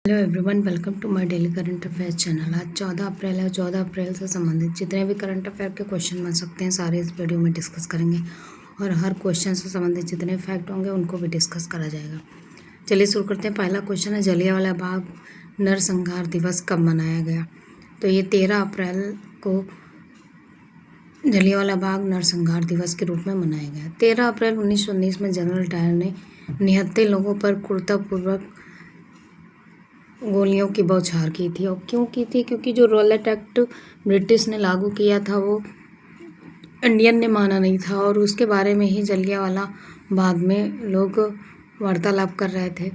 Hello everyone, welcome to my daily current affairs channel. आज 14 अप्रैल है। 14 अप्रैल से संबंधित जितने भी करंट अफेयर के क्वेश्चन बन सकते हैं सारे इस वीडियो में डिस्कस करेंगे और हर क्वेश्चन से संबंधित जितने फैक्ट होंगे उनको भी डिस्कस करा जाएगा। चलिए शुरू करते हैं। पहला क्वेश्चन है, जलियांवाला बाग नरसंहार दिवस कब मनाया गया? तो ये 13 अप्रैल को जलियांवाला बाग नरसंहार दिवस के रूप में मनाया गया। 13 अप्रैल 1919 में जनरल डायर ने 79 लोगों पर क्रूरतापूर्वक गोलियों की बौछार की थी। और क्यों की थी? क्योंकि जो रॉलेट एक्ट ब्रिटिश ने लागू किया था वो इंडियन ने माना नहीं था और उसके बारे में ही जलियांवाला बाग में लोग वार्तालाप कर रहे थे।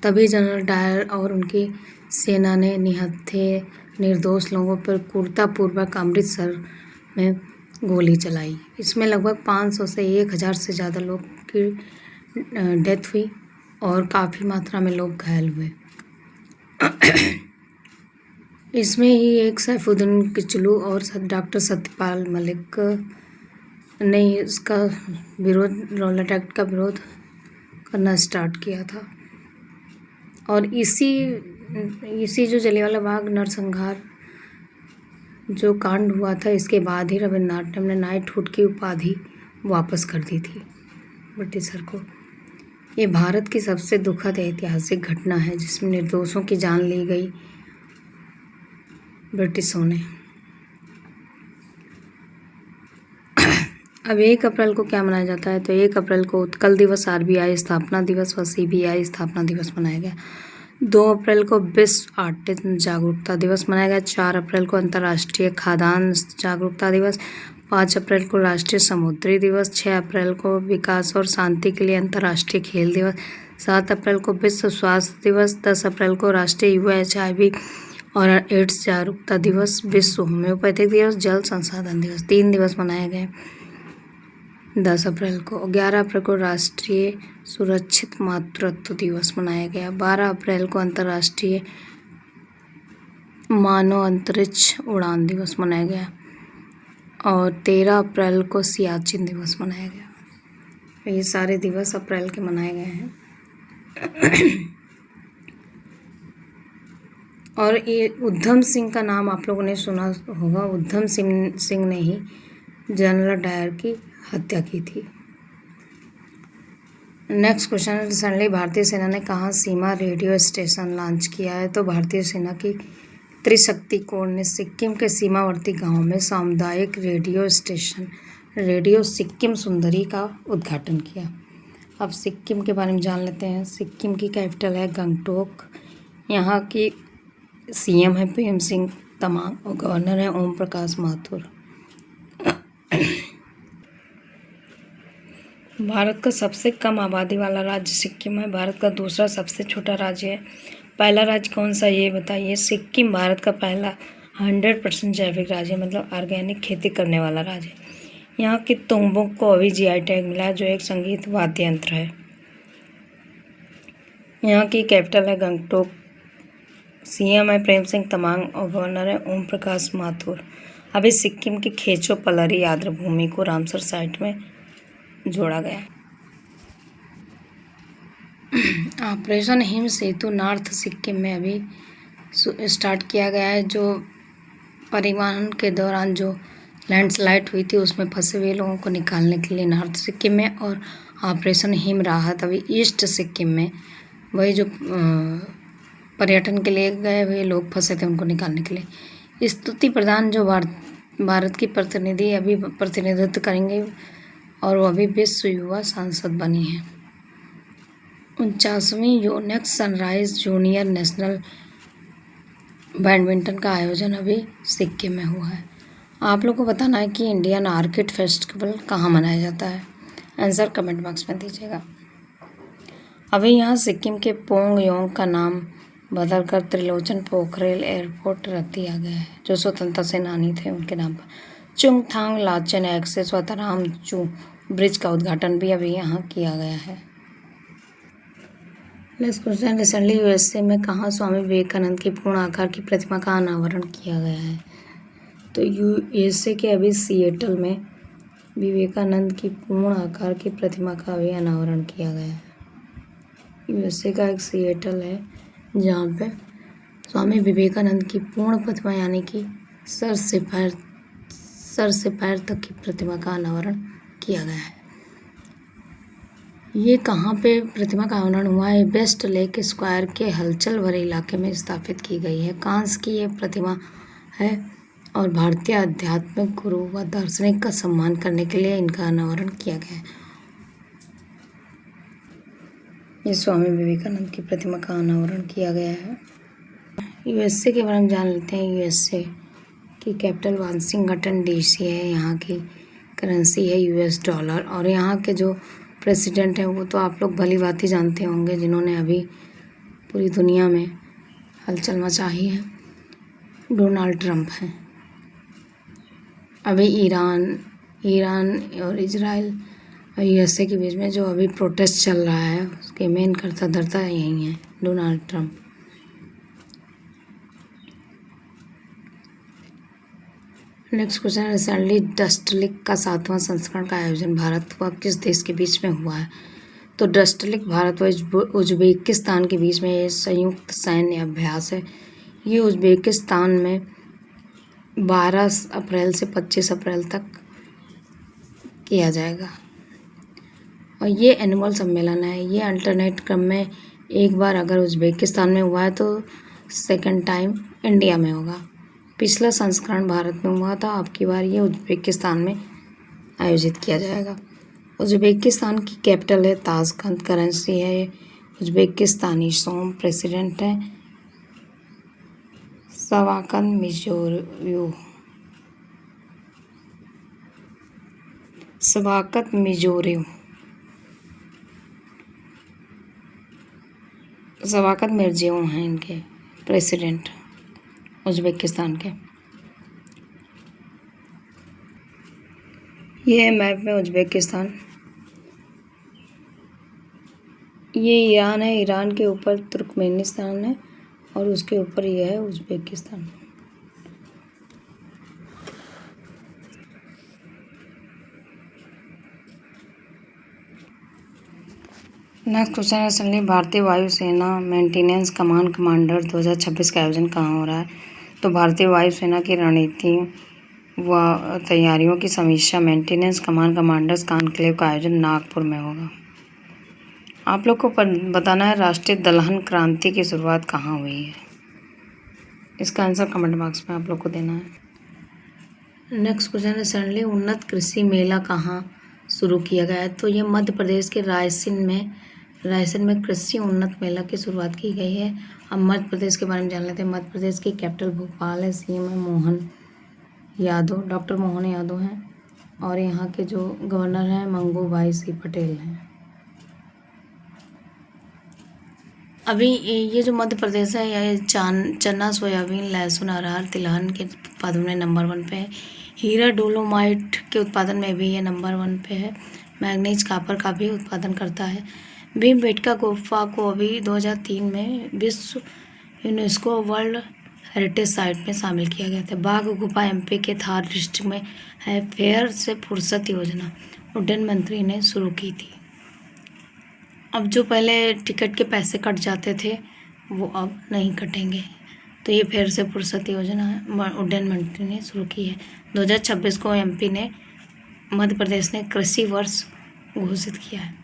तभी जनरल डायर और उनकी सेना ने निहत्थे निर्दोष लोगों पर क्रूरतापूर्वक अमृतसर में गोली चलाई। इसमें लगभग 500 से 1000 से ज़्यादा लोग की डेथ हुई और काफ़ी मात्रा में लोग घायल हुए। इसमें ही एक सैफुद्दीन किचलू और डॉक्टर सत्यपाल मलिक ने इसका विरोध, रॉलेट एक्ट का विरोध करना स्टार्ट किया था। और इसी जो जलियांवाला बाग नरसंहार जो कांड हुआ था, इसके बाद ही रविन्द्रनाथ टैगोर ने नाइटहुड की उपाधि वापस कर दी थी ब्रिटिशर को। ये भारत की सबसे दुखद ऐतिहासिक घटना है जिसमें निर्दोषों की जान ली गई ब्रिटिशों ने। अब 1 अप्रैल को क्या मनाया जाता है? तो 1 अप्रैल को उत्कल दिवस, आरबीआई स्थापना दिवस व सीबीआई स्थापना दिवस मनाया गया। 2 अप्रैल को विश्व ऑटिज्म जागरूकता दिवस मनाया गया। 4 अप्रैल को अंतर्राष्ट्रीय खाद्यान्न जागरूकता दिवस। 5 अप्रैल को राष्ट्रीय समुद्री दिवस। 6 अप्रैल को विकास और शांति के लिए अंतर्राष्ट्रीय खेल दिवस। 7 अप्रैल को विश्व स्वास्थ्य दिवस। 10 अप्रैल को राष्ट्रीय युवा HIV और एड्स जागरूकता दिवस। विश्व होम्योपैथिक दिवस, जल संसाधन दिवस। 3 दिवस मनाए गए 10 अप्रैल को। 11 अप्रैल को राष्ट्रीय सुरक्षित मातृत्व दिवस मनाया गया। 12 अप्रैल को अंतर्राष्ट्रीय मानव अंतरिक्ष उड़ान दिवस मनाया गया और 13 अप्रैल को सियाचिन दिवस मनाया गया। ये सारे दिवस अप्रैल के मनाए गए हैं। और ये उधम सिंह का नाम आप लोगों ने सुना होगा। उधम सिंह ने ही जनरल डायर की हत्या की थी। नेक्स्ट क्वेश्चन, रिसेंटली भारतीय सेना ने कहाँ सीमा रेडियो स्टेशन लॉन्च किया है? तो भारतीय सेना की त्रिशक्ति कोर ने सिक्किम के सीमावर्ती गांव में सामुदायिक रेडियो स्टेशन रेडियो सिक्किम सुंदरी का उद्घाटन किया। अब सिक्किम के बारे में जान लेते हैं। सिक्किम की कैपिटल है गंगटोक। यहाँ की CM है प्रेम सिंह तमांग और गवर्नर है ओम प्रकाश माथुर। भारत का सबसे कम आबादी वाला राज्य सिक्किम है। भारत का दूसरा सबसे छोटा राज्य है। पहला राज्य कौन सा ये बताइए? सिक्किम भारत का पहला 100% जैविक राज्य है, मतलब ऑर्गेनिक खेती करने वाला राज्य। यहाँ की तुंगबुक को अभी GI टैग मिला है जो एक संगीत वाद्य यंत्र है। यहाँ की कैपिटल है गंगटोक। CM है प्रेम सिंह तमांग और गवर्नर है ओम प्रकाश माथुर। अभी सिक्किम की खेचो पलरी आर्द्र भूमि को रामसर साइट में जोड़ा गया। ऑपरेशन हिम सेतु नॉर्थ सिक्किम में अभी स्टार्ट किया गया है। जो परिवहन के दौरान जो लैंडस्लाइड हुई थी उसमें फंसे हुए लोगों को निकालने के लिए नॉर्थ सिक्किम में, और ऑपरेशन हिम राहत अभी ईस्ट सिक्किम में, वही जो पर्यटन के लिए गए हुए लोग फंसे थे उनको निकालने के लिए। स्तुति प्रधान जो भारत की प्रतिनिधि अभी प्रतिनिधित्व करेंगे और वो अभी विश्व युवा सांसद बनी है। 49वीं Yonex sunrise junior national badminton का आयोजन अभी सिक्किम में हुआ है। आप लोग को बताना है कि इंडियन ऑर्किड फेस्टिवल कहाँ मनाया जाता है। आंसर कमेंट बॉक्स में दीजिएगा। अभी यहाँ सिक्किम के पोंग योंग का नाम बदलकर त्रिलोचन पोखरेल एयरपोर्ट रख दिया गया है, जो स्वतंत्रता सेनानी थे उनके नाम पर। चुंगथांग लाचेन एक्सेस वतराम चू ब्रिज का उद्घाटन भी अभी यहाँ किया गया है। नेक्स्ट क्वेश्चन, रिसेंटली USA में कहाँ स्वामी विवेकानंद की पूर्ण आकार की प्रतिमा का अनावरण किया गया है? तो USA के अभी सिएटल में विवेकानंद की पूर्ण आकार की प्रतिमा का अभी अनावरण किया गया है। USA का एक सिएटल है जहाँ पे स्वामी विवेकानंद की पूर्ण प्रतिमा यानी कि सर से पैर तक की प्रतिमा का अनावरण किया गया है। ये कहाँ पे प्रतिमा का अनावरण हुआ है? वेस्ट लेक स्क्वायर के हलचल भरे इलाके में स्थापित की गई है। कांस्य की ये प्रतिमा है और भारतीय आध्यात्मिक गुरु व दार्शनिक का सम्मान करने के लिए इनका अनावरण किया गया है। ये स्वामी विवेकानंद की प्रतिमा का अनावरण किया गया है। यूएसए के बारे में जान लेते हैं। यूएसए की कैपिटल वाशिंगटन डीसी है। यहाँ की करेंसी है यूएस डॉलर। और यहाँ के जो प्रेसिडेंट हैं वो तो आप लोग भली भांति ही जानते होंगे, जिन्होंने अभी पूरी दुनिया में हलचल मचाई है। डोनाल्ड ट्रंप हैं। अभी ईरान और इजराइल और यूएसए के बीच में जो अभी प्रोटेस्ट चल रहा है उसके मेन कर्ता धर्ता यही है, डोनाल्ड ट्रंप। नेक्स्ट क्वेश्चन है, रिसेंटली डस्टलिक का 7वां संस्करण का आयोजन भारत व किस देश के बीच में हुआ है? तो डस्टलिक भारत व उज्बेकिस्तान के बीच में ये संयुक्त सैन्य अभ्यास है। ये उज्बेकिस्तान में 12 अप्रैल से 25 अप्रैल तक किया जाएगा। और ये एनुअल सम्मेलन है। ये अल्टरनेट क्रम में एक बार अगर उज्बेकिस्तान में हुआ है तो सेकंड टाइम इंडिया में होगा। पिछला संस्करण भारत में हुआ था, अब की बार ये उज्बेकिस्तान में आयोजित किया जाएगा। उज्बेकिस्तान की कैपिटल है ताशकंद। करेंसी है उज्बेकिस्तानी सोम। प्रेसिडेंट है शवाकत मिर्जियोयेव हैं इनके प्रेसिडेंट उज्बेकिस्तान के। ये है मैप में उज्बेकिस्तान। ये ईरान है, ईरान के ऊपर तुर्कमेनिस्तान है और उसके ऊपर ये है उज्बेकिस्तान। नेक्स्ट क्वेश्चन है, सडनली भारतीय वायुसेना मेंटेनेंस कमान कमांडर 2026 का आयोजन कहाँ हो रहा है? तो भारतीय वायुसेना की रणनीति व तैयारियों की समीक्षा मेंटेनेंस कमान कमांडर्स कॉन्क्लेव का आयोजन नागपुर में होगा। आप लोग को बताना है राष्ट्रीय दलहन क्रांति की शुरुआत कहाँ हुई है। इसका आंसर कमेंट बॉक्स में आप लोग को देना है। नेक्स्ट क्वेश्चन है, सडनली उन्नत कृषि मेला कहाँ शुरू किया गया है? तो ये मध्य प्रदेश के रायसेन में कृषि उन्नत मेला की शुरुआत की गई है। अब मध्य प्रदेश के बारे में जान लेते हैं। मध्य प्रदेश की कैपिटल भोपाल है। सीएम है डॉक्टर मोहन यादव हैं। और यहाँ के जो गवर्नर हैं मंगूभाई सी पटेल हैं। अभी ये जो मध्य प्रदेश है ये चना, सोयाबीन, लहसुन, अरहर, तिलहन के उत्पादन में नंबर 1 पे है। हीरा डोलोमाइट के उत्पादन में भी ये नंबर 1 पे है। मैग्नीज कॉपर का भी उत्पादन करता है। भीमबेटका गुफा को अभी 2003 में विश्व यूनेस्को वर्ल्ड हेरिटेज साइट में शामिल किया गया था। बाघ गुफा एमपी के थार डिस्ट्रिक्ट में है। फेयर से फुर्सत योजना उड्डयन मंत्री ने शुरू की थी। अब जो पहले टिकट के पैसे कट जाते थे वो अब नहीं कटेंगे, तो ये फेयर से फुर्सत योजना उड्डयन मंत्री ने शुरू की है। 2026 को एमपी ने मध्य प्रदेश ने कृषि वर्ष घोषित किया है।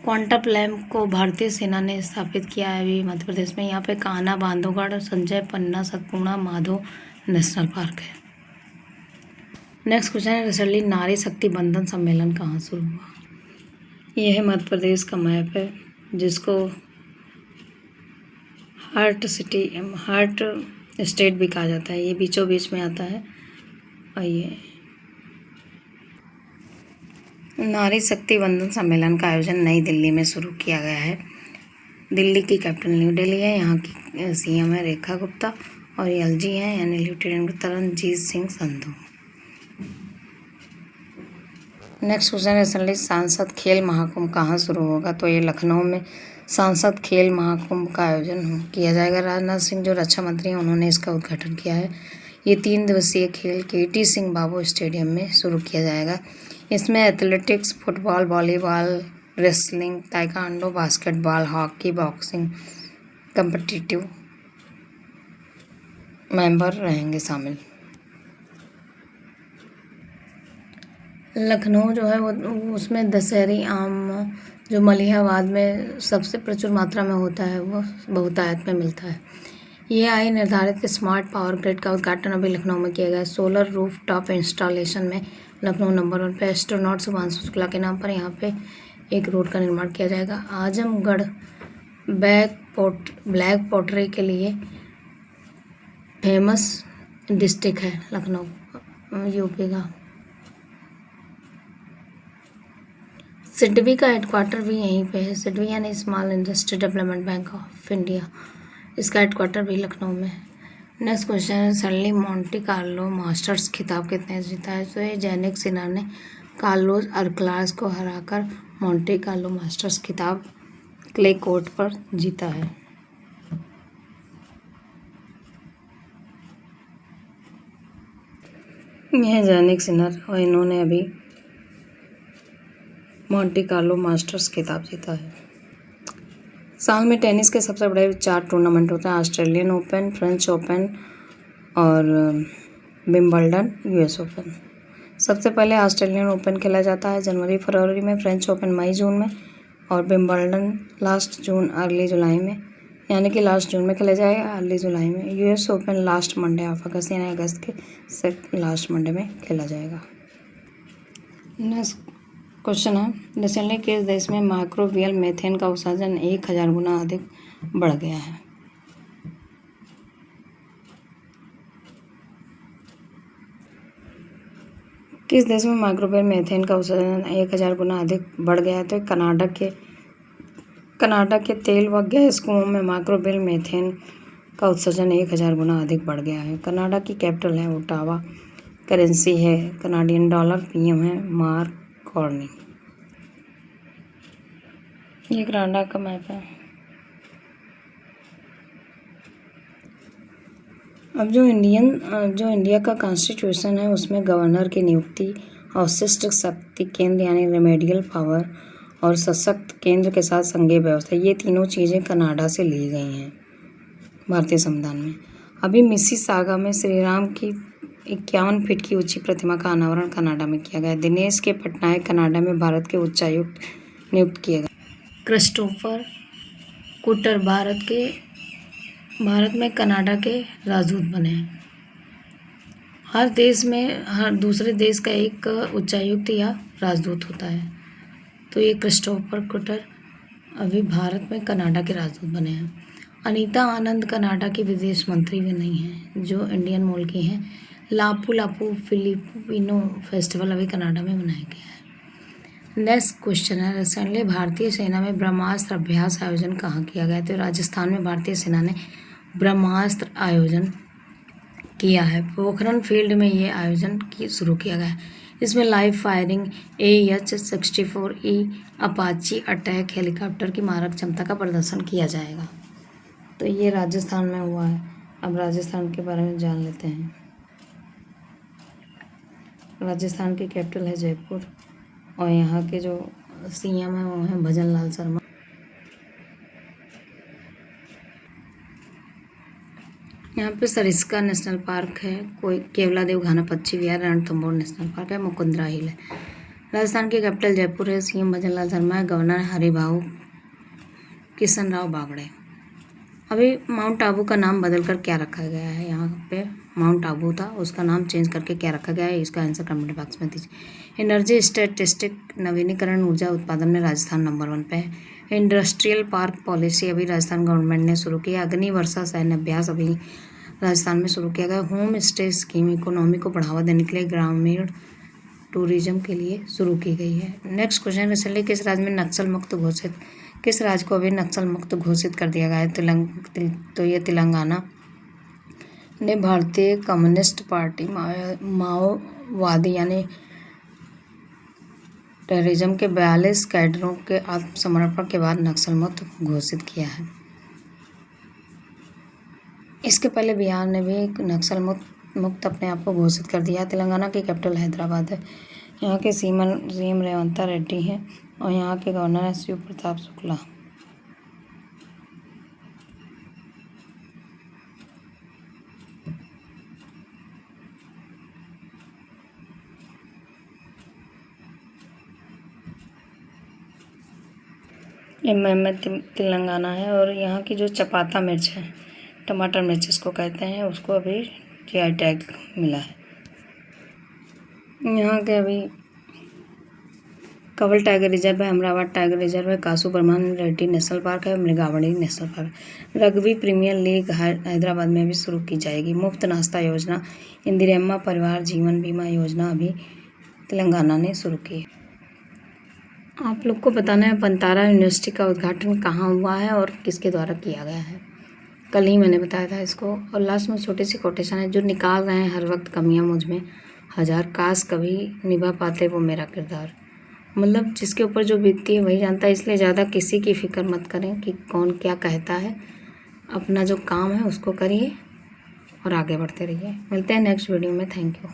क्वांटम लैम्प को भारतीय सेना ने स्थापित किया है अभी मध्य प्रदेश में। यहाँ पे कान्हा, बांधवगढ़, संजय, पन्ना, सतपुड़ा, माधो नेशनल पार्क है। नेक्स्ट क्वेश्चन है, रिसेंटली नारी शक्ति बंधन सम्मेलन कहाँ शुरू हुआ? यह है मध्य प्रदेश का मैप है, जिसको हार्ट स्टेट भी कहा जाता है। ये बीचों बीच में आता है। और ये नारी शक्ति बंधन सम्मेलन का आयोजन नई दिल्ली में शुरू किया गया है। दिल्ली की कैपिटल न्यू दिल्ली है। यहाँ की सीएम है रेखा गुप्ता और एलजी हैं यानी lieutenant Taranjit Singh Sandhu. Next question है, रिसेंटली सांसद खेल महाकुंभ कहाँ शुरू होगा? तो ये लखनऊ में सांसद खेल महाकुंभ का आयोजन किया जाएगा। राजनाथ सिंह जो रक्षा मंत्री हैं उन्होंने इसका उद्घाटन किया है। ये 3 दिवसीय खेल केटी सिंह बाबू स्टेडियम में शुरू किया जाएगा। इसमें athletics, football, volleyball, wrestling, taekwondo, basketball, hockey, boxing, competitive member रहेंगे शामिल। लखनऊ जो है वो उसमें दशहरी आम जो मलिहाबाद में सबसे प्रचुर मात्रा में होता है वो बहुतायत में मिलता है। ये आई निर्धारित स्मार्ट पावर ग्रिड का उद्घाटन अभी लखनऊ में किया गया। सोलर रूफ टॉप इंस्टॉलेशन में लखनऊ नंबर 1 पे। एस्ट्रोनॉट शुभांशु शुक्ला के नाम पर यहाँ पे एक रोड का निर्माण किया जाएगा। आजमगढ़ ब्लैक पॉटरी के लिए फेमस डिस्ट्रिक्ट है लखनऊ यूपी का। सिडबी का हेडक्वार्टर भी यहीं पे है। सिडबी यानी small industry development bank of India, इसका हेडक्वार्टर भी लखनऊ में है। नेक्स्ट क्वेश्चन है, सडनली मोंटे कार्लो मास्टर्स खिताब कितने जीता है? तो ये जैनिक सिन्हा ने कार्लोस अल्काराज को हराकर मोंटे कार्लो मास्टर्स खिताब क्ले कोर्ट पर जीता है। यह जैनिक सिन्हा और इन्होंने अभी मोंटे कार्लो मास्टर्स खिताब जीता है। साल में टेनिस के सबसे बड़े 4 टूर्नामेंट होते हैं, ऑस्ट्रेलियन ओपन, फ्रेंच ओपन और विंबलडन, यूएस ओपन। सबसे पहले ऑस्ट्रेलियन ओपन खेला जाता है जनवरी फरवरी में, फ्रेंच ओपन मई जून में और विंबलडन लास्ट जून अर्ली जुलाई में, यानी कि लास्ट जून में खेला जाएगा अर्ली जुलाई में। US open last Monday of अगस्त यानी अगस्त के लास्ट मंडे में खेला जाएगा। नेक्स्ट क्वेश्चन है, रिसेंटली किस देश में माइक्रोबियल मीथेन का उत्सर्जन 1000 गुना अधिक बढ़ गया है? किस देश में माइक्रोबियल मीथेन का उत्सर्जन 1000 गुना अधिक बढ़ गया है? तो कनाडा के तेल व गैस कुओं में माइक्रोबियल मीथेन का उत्सर्जन 1000 गुना अधिक बढ़ गया है। कनाडा की कैपिटल है ओटावा, करेंसी है कनाडियन डॉलर, पीएम है मार्क कार्नी। ये कनाडा का मैप है। अब जो इंडिया का कॉन्स्टिट्यूशन है उसमें गवर्नर की नियुक्ति, अवशिष्ट शक्ति केंद्र यानी रेमेडियल पावर और सशक्त केंद्र के साथ संघीय व्यवस्था, ये तीनों चीज़ें कनाडा से ली गई हैं भारतीय संविधान में। अभी मिसिसागा में श्री राम की 51 फीट की ऊंची प्रतिमा का अनावरण कनाडा में किया गया। दिनेश के पटनायक कनाडा में भारत के उच्चायुक्त नियुक्त किए गए। क्रिस्टोफर कुटर भारत में कनाडा के राजदूत बने हैं। हर दूसरे देश का एक उच्चायुक्त या राजदूत होता है, तो ये क्रिस्टोफर कुटर अभी भारत में कनाडा के राजदूत बने हैं। अनीता आनंद कनाडा की विदेश मंत्री भी नहीं हैं, जो इंडियन मूल की हैं। लापू लापू फिलिपिनो फेस्टिवल अभी कनाडा में मनाया गया है। नेक्स्ट क्वेश्चन है, रिसेंटली भारतीय सेना में ब्रह्मास्त्र अभ्यास आयोजन कहाँ किया गया? तो राजस्थान में भारतीय सेना ने ब्रह्मास्त्र आयोजन किया है। पोखरण फील्ड में ये आयोजन शुरू किया गया है। इसमें live firing AH-64E Apache attack helicopter की मारक क्षमता का प्रदर्शन किया जाएगा। तो ये राजस्थान में हुआ है। अब राजस्थान के बारे में जान लेते हैं। राजस्थान की कैपिटल है जयपुर और यहाँ के जो सीएम हैं वो हैं भजन लाल शर्मा। यहाँ पे सरिस्का नेशनल पार्क है, कोई केवलादेव घाना पक्षी विहार, रणथंभौर नेशनल पार्क है, मुकुंदरा हिल है। राजस्थान की कैपिटल जयपुर है, सीएम भजन लाल शर्मा है, गवर्नर हरिभाऊ किशन राव बागड़े। अभी माउंट आबू का नाम बदलकर क्या रखा गया है? यहाँ पे माउंट आबू था, उसका नाम चेंज करके क्या रखा गया है, इसका आंसर कमेंट बॉक्स में दीजिए। एनर्जी स्टैटिस्टिक नवीनीकरण ऊर्जा उत्पादन में राजस्थान नंबर 1 पे है। इंडस्ट्रियल पार्क पॉलिसी अभी राजस्थान गवर्नमेंट ने शुरू की है। अग्नि वर्षा सैन्य अभ्यास अभी राजस्थान में शुरू किया गया। होम स्टे स्कीम इकोनॉमी को बढ़ावा देने के लिए ग्रामीण टूरिज्म के लिए शुरू की गई है। नेक्स्ट क्वेश्चन, रिसेंटली किस राज्य में किस राज्य को अभी नक्सल मुक्त घोषित कर दिया गया है? तो ये तेलंगाना ने भारतीय कम्युनिस्ट पार्टी माओवादी यानी टेररिज्म के 42 कैडरों के आत्मसमर्पण के बाद नक्सल मुक्त घोषित किया है। इसके पहले बिहार ने भी नक्सल मुक्त अपने आप को घोषित कर दिया। तेलंगाना की कैपिटल हैदराबाद है। यहाँ के सीएम रेवंत रेड्डी हैं और यहाँ के गवर्नर हैं शिव प्रताप शुक्ला। में तेलंगाना है और यहाँ की जो चपाता मिर्च है, टमाटर मिर्च इसको कहते हैं, उसको अभी जीआई टैग मिला है। यहाँ के अभी कंवल टाइगर रिजर्व है, अमरावती टाइगर रिजर्व है, कासू ब्रह्मन रेड्डी नेशनल पार्क है, Mrugavani national park. Rugby premier league Hyderabad में भी शुरू की जाएगी। मुफ्त नाश्ता योजना, इंदिरम्मा परिवार जीवन बीमा योजना अभी तेलंगाना ने शुरू की। आप लोग को बताना है पंतारा यूनिवर्सिटी का उद्घाटन कहाँ हुआ है और किसके द्वारा किया गया है। कल ही मैंने बताया था इसको। और लास्ट में छोटी सी कोटेशन है, जो निकाल रहे हैं हर वक्त कमियां मुझ में, हजार काश कभी निभा पाते वो मेरा किरदार। मतलब जिसके ऊपर जो बीतती है वही जानता है, इसलिए ज़्यादा किसी की फिक्र मत करें कि कौन क्या कहता है। अपना जो काम है उसको करिए और आगे बढ़ते रहिए। मिलते हैं नेक्स्ट वीडियो में। Thank you.